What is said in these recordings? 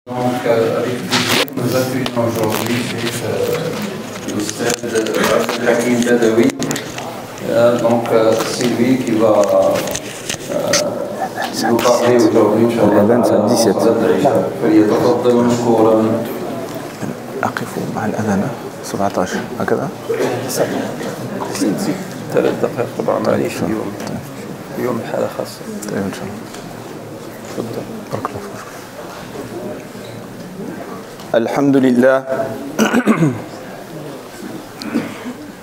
Donc, avec plaisir, nous accueillons aujourd'hui l'Oustaz Hakim Badawi. Donc, c'est lui qui va nous parler aujourd'hui. فليتفضل مشكورا. أقف مع الأذان 17 هكذا؟ 3 دقائق طبعا معليش اليوم حالة خاصة. طيب إن شاء الله. تفضل. بارك الله فيك. الحمد لله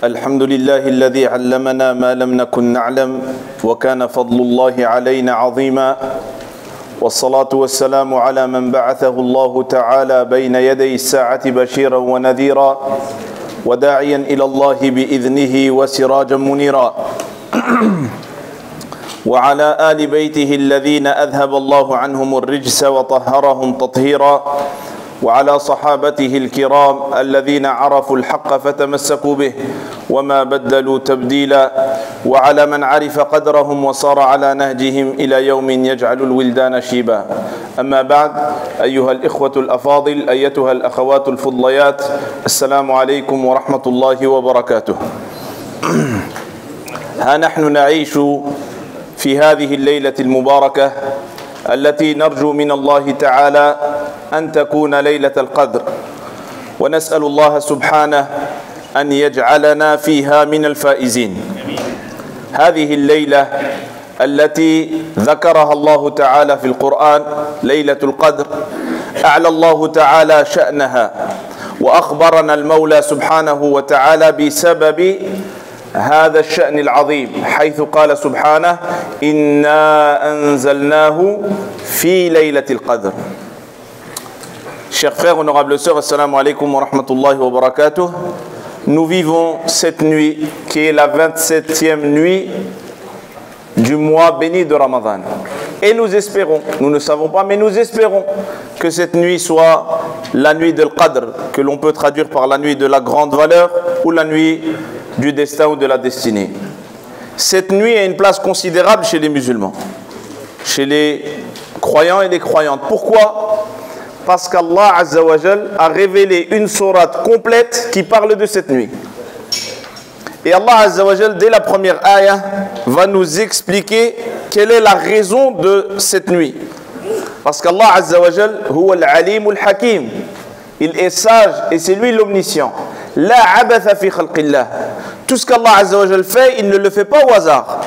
الحمد لله الذي علمنا ما لم نكن نعلم وكان فضل الله علينا عظيما والصلاة والسلام على من بعثه الله تعالى بين يدي الساعة بشيرا ونذيرا وداعيا إلى الله بإذنه وسراجا منيرا وعلى آل بيته الذين أذهب الله عنهم الرجس وطهرهم تطهيرا وعلى صحابته الكرام الذين عرفوا الحق فتمسكوا به وما بدلوا تبديلا وعلى من عرف قدرهم وصار على نهجهم إلى يوم يجعل الولدان شيبا. أما بعد، أيها الإخوة الأفاضل، أيتها الأخوات الفضليات، السلام عليكم ورحمة الله وبركاته. ها نحن نعيش في هذه الليلة المباركة التي نرجو من الله تعالى أن تكون ليلة القدر، ونسأل الله سبحانه أن يجعلنا فيها من الفائزين. هذه الليلة التي ذكرها الله تعالى في القرآن ليلة القدر أعلى الله تعالى شأنها، وأخبرنا المولى سبحانه وتعالى بسبب هذا الشأن العظيم، حيث قال سبحانه: إنا أنزلناه في ليلة القدر. Chers frères, honorables sœurs, assalamu alaikum wa rahmatullahi wa barakatuh. Nous vivons cette nuit qui est la 27e nuit du mois béni de Ramadan. Et nous espérons, nous ne savons pas, mais nous espérons que cette nuit soit la nuit de l'Qadr, que l'on peut traduire par la nuit de la grande valeur ou la nuit du destin ou de la destinée. Cette nuit a une place considérable chez les musulmans, chez les croyants et les croyantes. Pourquoi ? Parce qu'Allah Azza wa Jal a révélé une sourate complète qui parle de cette nuit. Et Allah Azza wa Jal, dès la première ayah, va nous expliquer quelle est la raison de cette nuit. Parce qu'Allah Azza wa Jal, huwa al-alim al-hakim. Il est sage et c'est lui l'omniscient. La abatha fi khalqillah. Tout ce qu'Allah Azza wa Jal fait, il ne le fait pas au hasard.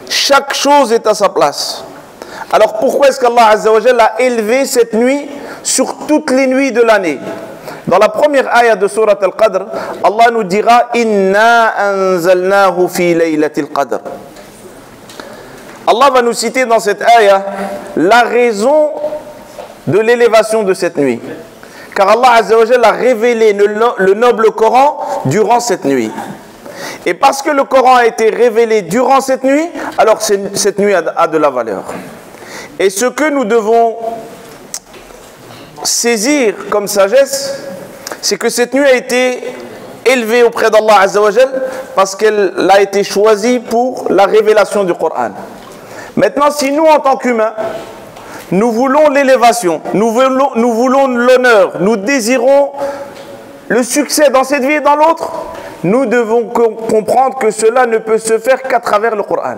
Chaque chose est à sa place. Alors pourquoi est-ce qu'Allah Azza wa Jal a élevé cette nuit sur toutes les nuits de l'année? Dans la première ayah de Surat Al-Qadr, Allah nous dira: Inna anzalnahu fi laylatil qadr. Allah va nous citer dans cette ayah la raison de l'élévation de cette nuit. Car Allah Azza wa Jal a révélé le noble Coran durant cette nuit. Et parce que le Coran a été révélé durant cette nuit, alors cette nuit a de la valeur. Et ce que nous devons saisir comme sagesse, c'est que cette nuit a été élevée auprès d'Allah Azza wa Jal parce qu'elle a été choisie pour la révélation du Coran. Maintenant, si nous, en tant qu'humains, nous voulons l'élévation, nous voulons l'honneur, nous désirons le succès dans cette vie et dans l'autre, nous devons comprendre que cela ne peut se faire qu'à travers le Coran.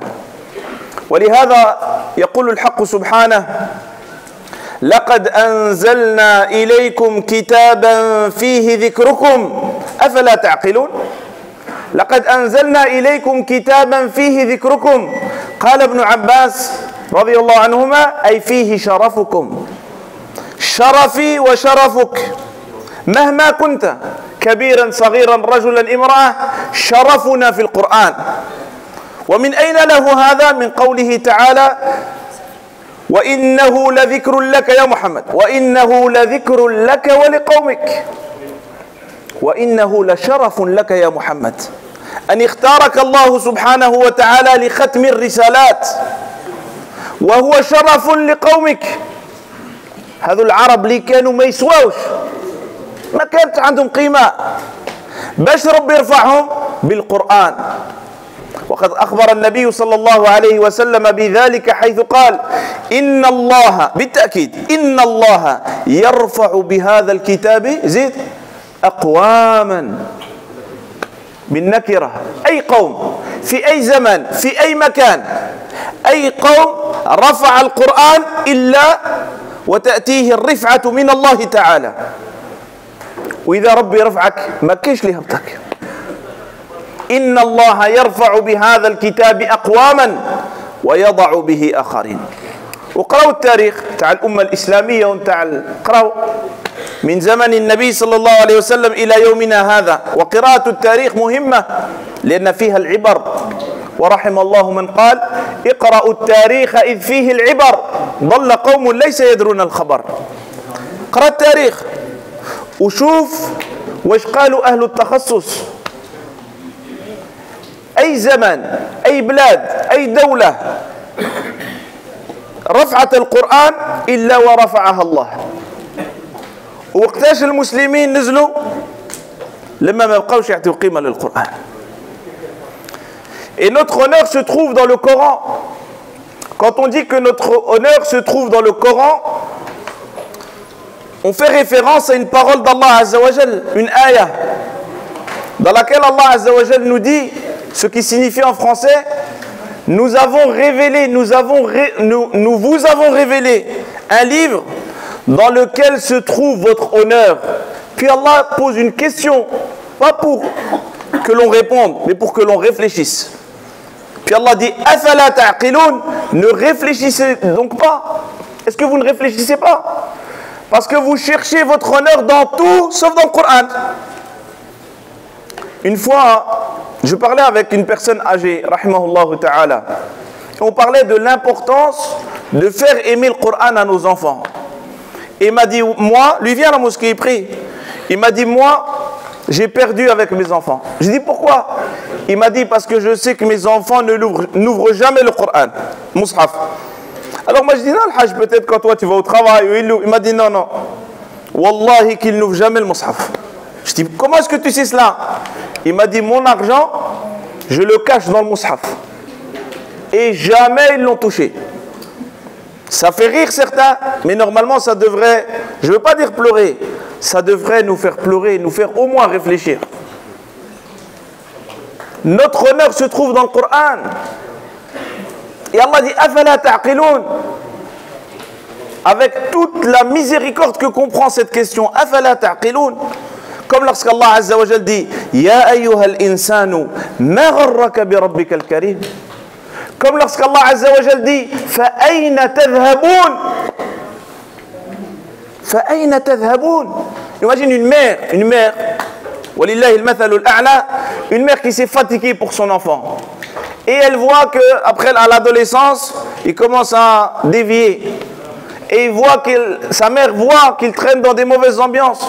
ولهذا يقول الحق سبحانه: لقد أنزلنا إليكم كتابا فيه ذكركم أفلا تعقلون. لقد أنزلنا إليكم كتابا فيه ذكركم. قال ابن عباس رضي الله عنهما: أي فيه شرفكم. شرفي وشرفك مهما كنت كبيرا صغيرا رجلا امرأة، شرفنا في القرآن. ومن أين له هذا؟ من قوله تعالى: وإنه لذكر لك يا محمد، وإنه لذكر لك ولقومك، وإنه لشرف لك يا محمد أن اختارك الله سبحانه وتعالى لختم الرسالات، وهو شرف لقومك. هذو العرب اللي كانوا ما يسواوش، ما كانت عندهم قيمة، باش ربي يرفعهم بالقرآن. وقد أخبر النبي صلى الله عليه وسلم بذلك حيث قال إن الله بالتأكيد إن الله يرفع بهذا الكتاب زيد أقواما بالنكرة أي قوم في أي زمن في أي مكان أي قوم رفع القرآن إلا وتأتيه الرفعة من الله تعالى. وإذا ربي رفعك ما كيش لي هبطك. إن الله يرفع بهذا الكتاب أقواما ويضع به آخرين. وقرأوا التاريخ تاع الأمة الإسلامية وتاع قرأوا من زمن النبي صلى الله عليه وسلم إلى يومنا هذا. وقراءة التاريخ مهمة لأن فيها العبر. ورحم الله من قال اقرأوا التاريخ إذ فيه العبر ضل قوم ليس يدرون الخبر. قرأ التاريخ وشوف وش قالوا أهل التخصص. أي زمن أي بلاد أي دولة رفعت القرآن إلا ورفعها الله. وقتاش المسلمين نزلوا لما ما بقاوش يعطيوا قيمة للقرآن. Et notre honneur se trouve dans le Coran. Quand on dit que notre honneur se trouve dans le Coran, on fait référence à une parole d'Allah Azza wa Jal, une ayah, dans laquelle Allah Azza wa Jal nous dit, ce qui signifie en français, nous avons révélé, nous vous avons révélé un livre dans lequel se trouve votre honneur. Puis Allah pose une question, pas pour que l'on réponde, mais pour que l'on réfléchisse. Puis Allah dit « Afala ta'qiloun » ne réfléchissez donc pas. Est-ce que vous ne réfléchissez pas? Parce que vous cherchez votre honneur dans tout, sauf dans le Coran. Une fois, je parlais avec une personne âgée, rahimahullah ta'ala. On parlait de l'importance de faire aimer le Coran à nos enfants. Et il m'a dit, moi, lui vient à la mosquée, il prie. Il m'a dit, moi, j'ai perdu avec mes enfants. J'ai dit, pourquoi? Il m'a dit, parce que je sais que mes enfants n'ouvrent jamais le Coran, Mus'haf. Alors moi je dis, non, le Hajj, peut-être quand toi tu vas au travail, il m'a dit, non, non. Wallahi qu'il n'ouvre jamais le Mus'haf. Je dis, comment est-ce que tu sais cela? Il m'a dit, mon argent, je le cache dans le Mus'haf. Et jamais ils l'ont touché. Ça fait rire certains, mais normalement ça devrait, je ne veux pas dire pleurer, ça devrait nous faire pleurer, nous faire au moins réfléchir. Notre honneur se trouve dans le Coran. Et Allah dit, Afala ta'qiloun. Avec toute la miséricorde que comprend cette question, Afala ta'qiloun. Comme lorsqu'Allah Azza wa Jal dit, Ya ayyuhal insanu, ma gharraka bi rabbika al-karim. Comme lorsqu'Allah Azza wa Jal dit, Fa ayna tadhhaboun. Fa ayna tadhhaboun. Imagine une mère, walillahi al-mathalu al-a'la, une mère qui s'est fatiguée pour son enfant. Et elle voit qu'après à l'adolescence, il commence à dévier. Et il voit sa mère voit qu'il traîne dans des mauvaises ambiances.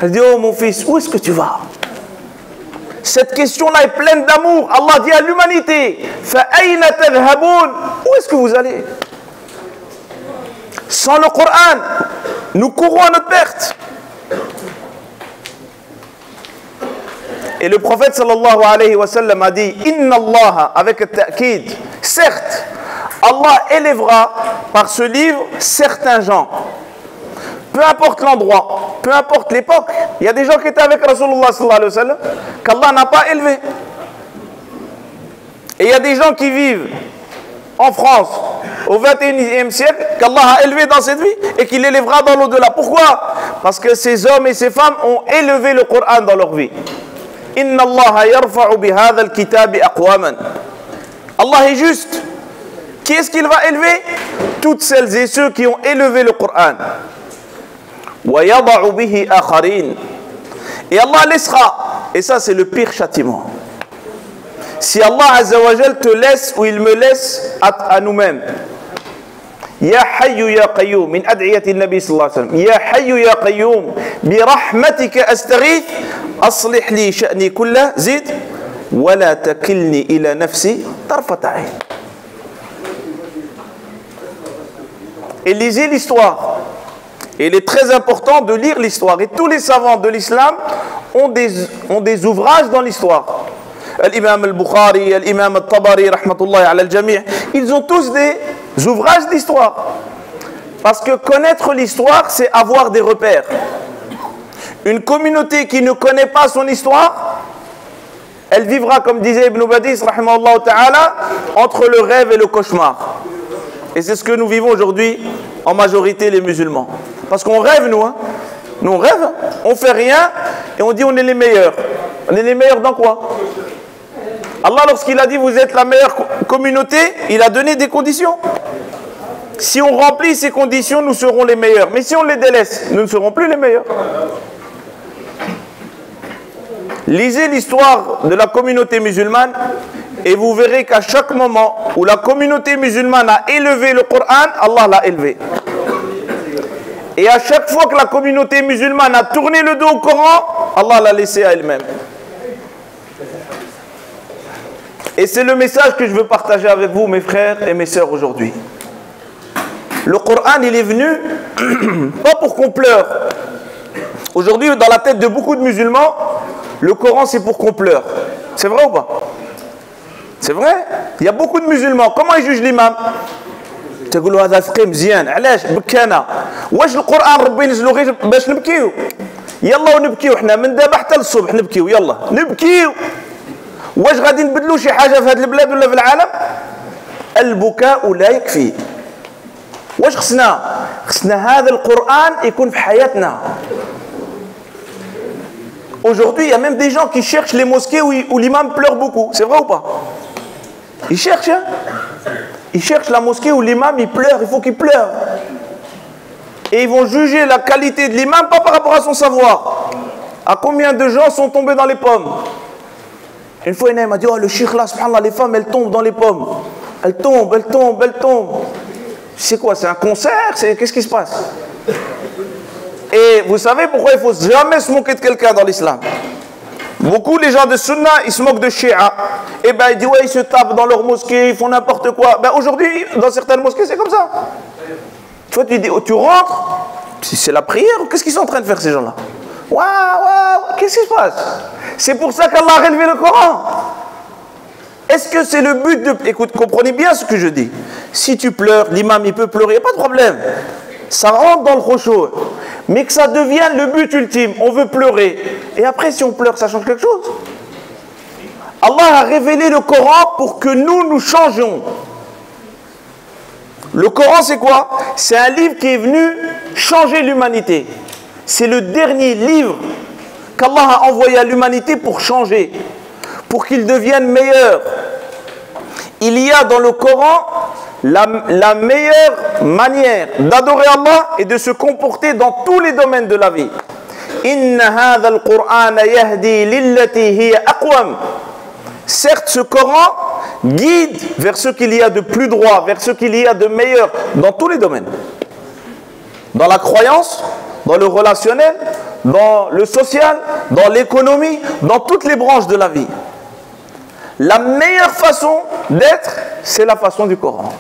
Elle dit, oh mon fils, où est-ce que tu vas? Cette question-là est pleine d'amour. Allah dit à l'humanité, Fa'ayna tadhhaboun. Où est-ce que vous allez? Sans le Coran, nous courons à notre perte. Et le prophète sallallahu alayhi wa sallam a dit, Inna Allah, avec le ta'kid, certes, Allah élèvera par ce livre certains gens. Peu importe l'endroit, peu importe l'époque. Il y a des gens qui étaient avec Rasulullah sallallahu alayhi wa sallam qu'Allah n'a pas élevé. Et il y a des gens qui vivent en France au 21e siècle qu'Allah a élevé dans cette vie et qu'il élèvera dans l'au-delà. Pourquoi? Parce que ces hommes et ces femmes ont élevé le Coran dans leur vie. Inna Allah yarfa'u bihadha al-kitabi aqwaman. Allah est juste. Qui est-ce qu'il va élever? Toutes celles et ceux qui ont élevé le Coran. Wa yada'u bihi akharin. Et Allah laissera. Et ça c'est le pire châtiment. Si Allah Azza wa Jal te laisse ou il me laisse à nous-mêmes. Ya hayyu ya qayyum min ad'iyati an-nabi sallallahu alayhi wa sallam. Ya hayyu ya qayyum bi rahmatika astaghith aslih li sha'ni kullah zid wa la takilni ila nafsi tarfat 'ayn. Et lisez l'histoire. Et il est très important de lire l'histoire. Et tous les savants de l'islam ont des ouvrages dans l'histoire. l'imam al-Bukhari, l'imam al-Tabari, rahmatullahi ala al-Jami', ils ont tous des ouvrages d'histoire. Parce que connaître l'histoire, c'est avoir des repères. Une communauté qui ne connaît pas son histoire, elle vivra, comme disait Ibn Badis, rahimahullah ta'ala, entre le rêve et le cauchemar. Et c'est ce que nous vivons aujourd'hui, en majorité les musulmans. Parce qu'on rêve, nous. Hein. Nous, on rêve, on fait rien, et on dit on est les meilleurs. On est les meilleurs dans quoi? Allah, lorsqu'il a dit vous êtes la meilleure communauté, il a donné des conditions. Si on remplit ces conditions, nous serons les meilleurs. Mais si on les délaisse, nous ne serons plus les meilleurs. Lisez l'histoire de la communauté musulmane et vous verrez qu'à chaque moment où la communauté musulmane a élevé le Coran, Allah l'a élevé. Et à chaque fois que la communauté musulmane a tourné le dos au Coran, Allah l'a laissé à elle-même. Et c'est le message que je veux partager avec vous, mes frères et mes sœurs, aujourd'hui. Le Coran, il est venu, pas pour qu'on pleure. Aujourd'hui, dans la tête de beaucoup de musulmans, le Coran, c'est pour qu'on pleure. C'est vrai ou pas? C'est vrai? Il y a beaucoup de musulmans. Comment ils jugent l'imam? تقول له هذا فقيه مزيان علاش بكانا واش القران ربي ينزلو غير باش نبكيو يلا ونبكيو حنا من دابا حتى للصبح نبكيو يلا نبكيو واش غادي نبدلوا شي حاجه في هذه البلاد ولا في العالم البكاء لا يكفي واش خصنا هذا القران يكون في حياتنا. Aujourd'hui, il y a même des gens qui cherchent les mosquées où l'imam pleure beaucoup. C'est vrai ou pas? Ils cherchent, hein? Ils cherchent la mosquée où l'imam il pleure, il faut qu'il pleure. Et ils vont juger la qualité de l'imam pas par rapport à son savoir. À combien de gens sont tombés dans les pommes? Une fois, il m'a dit, oh le cheikh là, subhanallah, les femmes elles tombent dans les pommes. Elles tombent, elles tombent, elles tombent. C'est quoi? C'est un concert? Qu'est-ce qui se passe? Et vous savez pourquoi il ne faut jamais se moquer de quelqu'un dans l'islam? Beaucoup les gens de Sunna, ils se moquent de Shia. Et ben ils disent ouais, ils se tapent dans leur mosquée, ils font n'importe quoi. Ben aujourd'hui, dans certaines mosquées, c'est comme ça. Toi, tu rentres, c'est la prière ou qu'est-ce qu'ils sont en train de faire ces gens-là? Waouh, qu'est-ce qui se passe? C'est pour ça qu'Allah a relevé le Coran. Est-ce que c'est le but de... Écoute, comprenez bien ce que je dis. Si tu pleures, l'imam il peut pleurer, il n'y a pas de problème. Ça rentre dans le khushu'. Mais que ça devienne le but ultime. On veut pleurer. Et après, si on pleure, ça change quelque chose. Allah a révélé le Coran pour que nous changions. Le Coran, c'est quoi? C'est un livre qui est venu changer l'humanité. C'est le dernier livre qu'Allah a envoyé à l'humanité pour changer. Pour qu'il devienne meilleur. Il y a dans le Coran la meilleure manière d'adorer Allah et de se comporter dans tous les domaines de la vie. Inna hadha al-Qur'ana yahdi lillati hiya aqwam. Certes, ce Coran guide vers ce qu'il y a de plus droit, vers ce qu'il y a de meilleur dans tous les domaines. Dans la croyance, dans le relationnel, dans le social, dans l'économie, dans toutes les branches de la vie. La meilleure façon d'être, c'est la façon du Coran.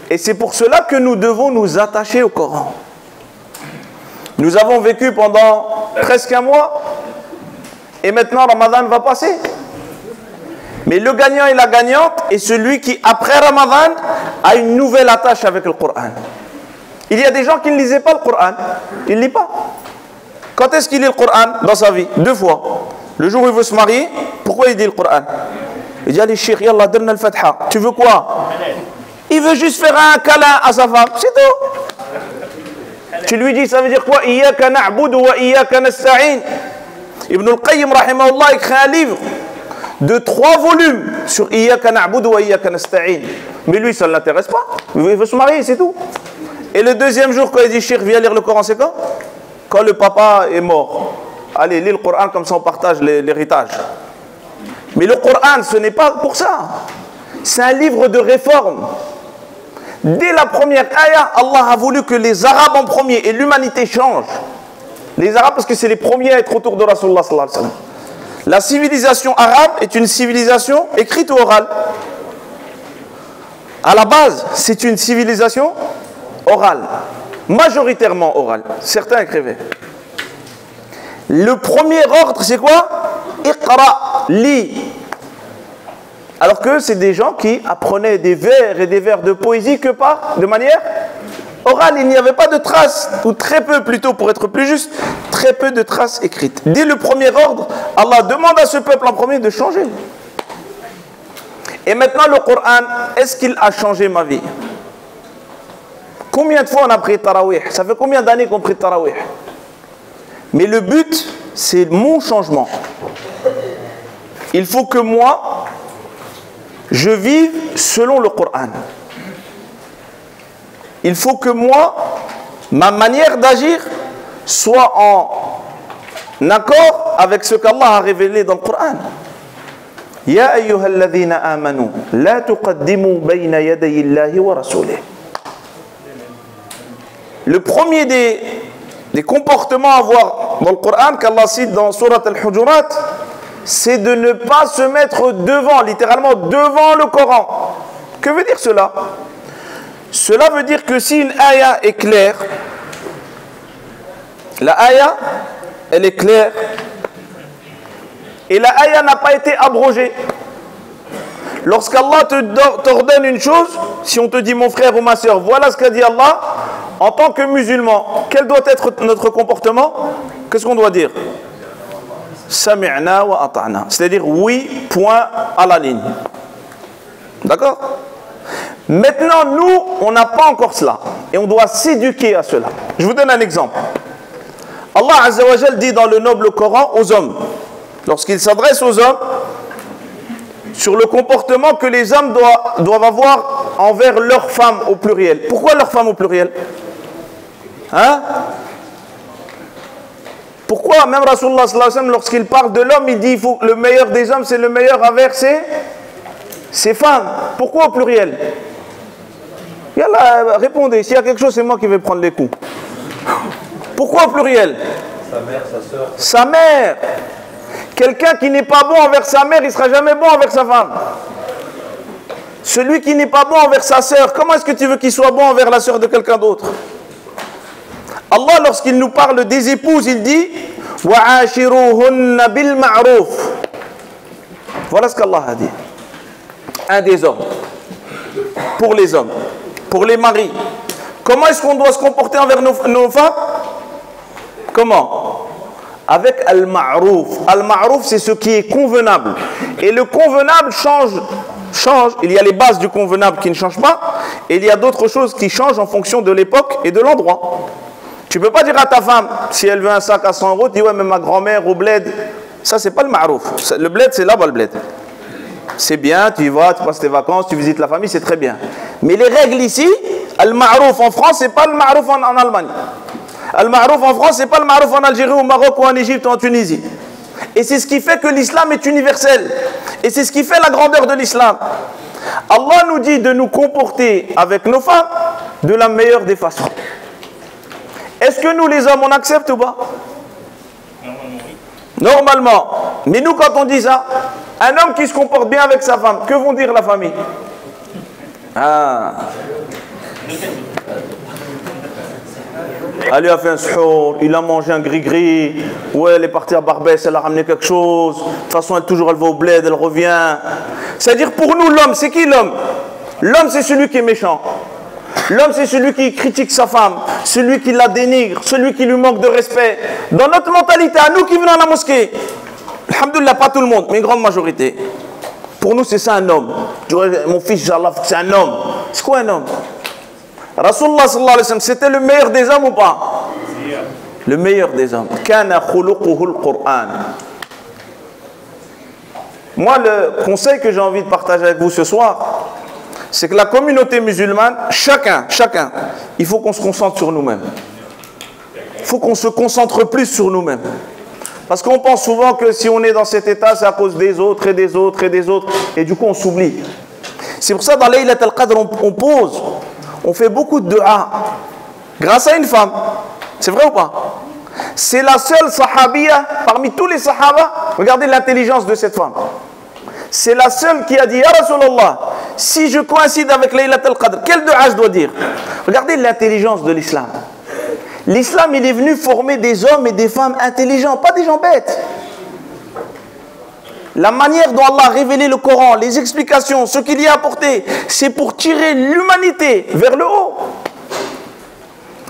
Et c'est pour cela que nous devons nous attacher au Coran. Nous avons vécu pendant presque un mois, et maintenant Ramadan va passer. Mais le gagnant et la gagnante est celui qui, après Ramadan, a une nouvelle attache avec le Coran. Il y a des gens qui ne lisaient pas le Coran. Ils ne lisent pas. Quand est-ce qu'il lit le Coran dans sa vie? 2 fois. Le jour où il veut se marier, pourquoi il dit le Coran? Il dit, allez, Cheikh, yallah, donne-le al-Fatiha. Tu veux quoi? Il veut juste faire un câlin à sa femme, c'est tout. Tu lui dis, ça veut dire quoi? Iyaka na'budu wa iyaka nasta'in. Ibn al-Qayyim, rahimahullah, écrit un livre de 3 volumes sur Iyaka na'budu wa iyaka nasta'in. Mais lui, ça ne l'intéresse pas. Il veut se marier, c'est tout. Et le deuxième jour, quand il dit, Cheikh, viens lire le Coran, c'est quand? Quand le papa est mort. Allez, lis le Coran, comme ça on partage l'héritage. Mais le Coran, ce n'est pas pour ça. C'est un livre de réforme. Dès la première ayah, Allah a voulu que les Arabes en premier et l'humanité changent. Les Arabes, parce que c'est les premiers à être autour de Rasulullah sallallahu alayhi wa sallam. La civilisation arabe est une civilisation écrite ou orale? À la base, c'est une civilisation orale. Majoritairement orale. Certains écrivaient. Le premier ordre, c'est quoi? Iqra, lis. Alors que c'est des gens qui apprenaient des vers et des vers de poésie que de manière orale. Il n'y avait pas de traces, ou très peu plutôt pour être plus juste, très peu de traces écrites. Dès le premier ordre, Allah demande à ce peuple en premier de changer. Et maintenant le Coran, est-ce qu'il a changé ma vie? Combien de fois on a pris Tarawih? Ça fait combien d'années qu'on prie Tarawih? Mais le but, c'est mon changement. Il faut que moi, je vive selon le Coran. Il faut que moi, ma manière d'agir soit en accord avec ce qu'Allah a révélé dans le Coran. Ya ayyuhalladhina amanu, la tuqaddimu bayna yaday Allahi wa rasulih. Le premier des comportements à voir dans le Coran qu'Allah cite dans Surat Al-Hujurat, c'est de ne pas se mettre devant, littéralement devant le Coran. Que veut dire cela? Cela veut dire que si une ayah est claire, la ayah, elle est claire, et la ayah n'a pas été abrogée. Lorsqu'Allah t'ordonne une chose, si on te dit mon frère ou ma soeur, voilà ce qu'a dit Allah, en tant que musulman, quel doit être notre comportement? Qu'est-ce qu'on doit dire? Sami'na wa ata'na. C'est-à-dire oui, point à la ligne. D'accord? Maintenant, nous, on n'a pas encore cela. Et on doit s'éduquer à cela. Je vous donne un exemple. Allah Azza wa Jal dit dans le noble Coran aux hommes, lorsqu'il s'adresse aux hommes, sur le comportement que les hommes doivent avoir envers leurs femmes au pluriel. Pourquoi leurs femmes au pluriel? Hein? Pourquoi même Rasulullah sallallahu alayhi wa sallam, lorsqu'il parle de l'homme, il dit que le meilleur des hommes, c'est le meilleur envers ses femmes. Pourquoi au pluriel? Yallah, répondez. S'il y a quelque chose, c'est moi qui vais prendre les coups. Pourquoi au pluriel? Sa mère, sa soeur. Sa mère. Quelqu'un qui n'est pas bon envers sa mère, il ne sera jamais bon envers sa femme. Celui qui n'est pas bon envers sa sœur, comment est-ce que tu veux qu'il soit bon envers la sœur de quelqu'un d'autre? Allah, lorsqu'il nous parle des épouses, il dit وَعَاشِرُوهُنَّ بِالْمَعْرُوفِ. Voilà ce qu'Allah a dit. Un des hommes. Pour les hommes. Pour les maris. Comment est-ce qu'on doit se comporter envers nos femmes? Comment? Avec al-ma'rouf. Al-ma'rouf, c'est ce qui est convenable. Et le convenable change. Il y a les bases du convenable qui ne changent pas. Et il y a d'autres choses qui changent en fonction de l'époque et de l'endroit. Tu ne peux pas dire à ta femme, si elle veut un sac à 100 €, tu dis ouais, mais ma grand-mère au bled. Ça, c'est pas le ma'rouf. Le bled, c'est là-bas le bled. C'est bien, tu y vas, tu passes tes vacances, tu visites la famille, c'est très bien. Mais les règles ici, al-ma'rouf en France, c'est pas le ma'rouf en Allemagne. Al-ma'rouf en France, c'est pas le ma'rouf en Algérie, au Maroc, ou en Égypte, ou en Tunisie. Et c'est ce qui fait que l'islam est universel. Et c'est ce qui fait la grandeur de l'islam. Allah nous dit de nous comporter avec nos femmes de la meilleure des façons. Est-ce que nous, les hommes, on accepte ou pas? Normalement. Mais nous, quand on dit ça, un homme qui se comporte bien avec sa femme, que vont dire la famille? Ah. Elle lui a fait un suhour, il a mangé un gris-gris, ouais, elle est partie à Barbès, elle a ramené quelque chose, de toute façon, elle va au bled, elle revient. C'est-à-dire, pour nous, l'homme, c'est qui l'homme? L'homme, c'est celui qui est méchant. L'homme, c'est celui qui critique sa femme, celui qui la dénigre, celui qui lui manque de respect. Dans notre mentalité, à nous qui venons à la mosquée, alhamdoulilah, pas tout le monde, mais une grande majorité. Pour nous, c'est ça un homme. Tu vois, mon fils, Inch'Allah, c'est un homme. C'est quoi un homme? Rasulullah sallallahu alayhi wa sallam, c'était le meilleur des hommes ou pas? Le meilleur des hommes. Kana khuluquhu al-Qur'an. Moi, le conseil que j'ai envie de partager avec vous ce soir, c'est que la communauté musulmane, chacun, il faut qu'on se concentre sur nous-mêmes. Il faut qu'on se concentre plus sur nous-mêmes. Parce qu'on pense souvent que si on est dans cet état, c'est à cause des autres et des autres et des autres. Et du coup, on s'oublie. C'est pour ça, dans Laylat al-Qadr, on pose, on fait beaucoup de dua grâce à une femme. C'est vrai ou pas? C'est la seule sahabiya parmi tous les sahaba. Regardez l'intelligence de cette femme. C'est la seule qui a dit, Ya Rasulallah, si je coïncide avec Laylat al-Qadr, quel dua je dois dire? Regardez l'intelligence de l'islam. L'islam, il est venu former des hommes et des femmes intelligents, pas des gens bêtes. La manière dont Allah a révélé le Coran, les explications, ce qu'il y a apporté, c'est pour tirer l'humanité vers le haut.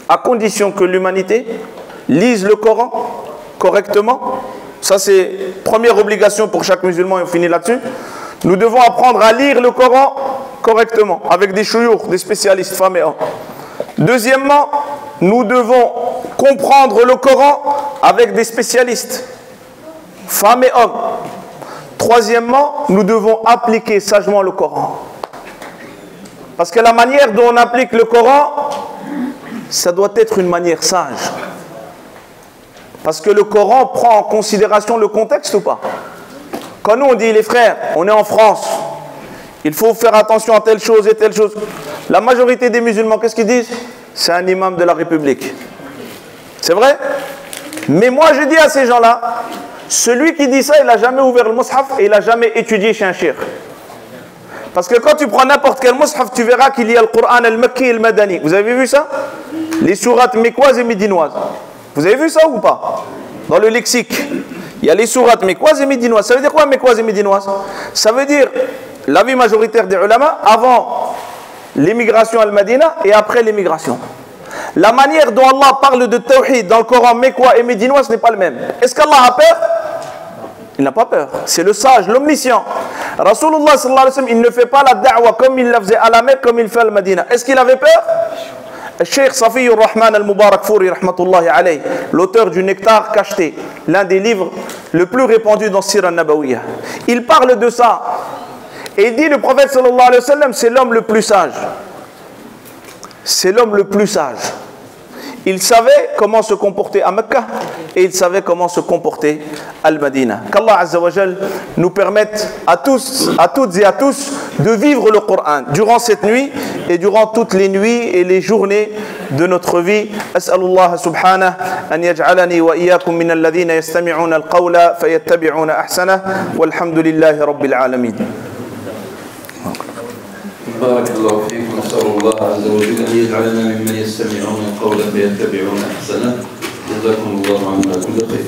À condition que l'humanité lise le Coran correctement. Ça, c'est première obligation pour chaque musulman, et on finit là-dessus. Nous devons apprendre à lire le Coran correctement, avec des chouyours, des spécialistes, femmes et hommes. Deuxièmement, nous devons comprendre le Coran avec des spécialistes, femmes et hommes. Troisièmement, nous devons appliquer sagement le Coran. Parce que la manière dont on applique le Coran, ça doit être une manière sage. Parce que le Coran prend en considération le contexte ou pas? Quand nous on dit les frères, on est en France, il faut faire attention à telle chose et telle chose. La majorité des musulmans, qu'est-ce qu'ils disent? C'est un imam de la République. C'est vrai? Mais moi je dis à ces gens-là, celui qui dit ça, il n'a jamais ouvert le mushaf et il n'a jamais étudié chez un cheikh. Parce que quand tu prends n'importe quel mushaf, tu verras qu'il y a le Coran al-Makki et le Madani. Vous avez vu ça? Les sourates mécoises et médinoises. Vous avez vu ça ou pas? Dans le lexique, il y a les sourates mécoises et médinoises. Ça veut dire quoi mécoises et médinoises? Ça veut dire l'avis majoritaire des ulama avant l'émigration à Al-Madina et après l'émigration. La manière dont Allah parle de tawhid dans le Coran mécois et médinois, ce n'est pas le même. Est-ce qu'Allah a peur? Il n'a pas peur. C'est le sage, l'omniscient. Rasulullah sallallahu alayhi wa sallam, il ne fait pas la da'wa comme il la faisait à la Mecque, comme il fait à Al-Madina. Est-ce qu'il avait peur? Le Cheikh Safiyur Rahman al-Mubarak Fouri, rahmatullahi alayhi, l'auteur du Nectar cacheté, l'un des livres le plus répandus dans Sira Nabawiyya. Il parle de ça. Et il dit, le prophète sallallahu alayhi wa sallam, c'est l'homme le plus sage. C'est l'homme le plus sage. Il savait comment se comporter à Mecca et il savait comment se comporter à Al-Madina. Qu'Allah Azza wa Jal nous permette à toutes et à tous de vivre le Coran durant cette nuit et durant toutes les nuits et les journées de notre vie. As'alullah subhanahu an yaj'alani wa iyyakum min alladhina yastami'una al-qawla fayattabi'una ahsana walhamdulillahi rabbil alamin. بارك الله فيك ونسأل الله عز وجل أن يجعلنا ممن يستمعون القول فيتبعون أحسنه جزاكم الله عنا كل خير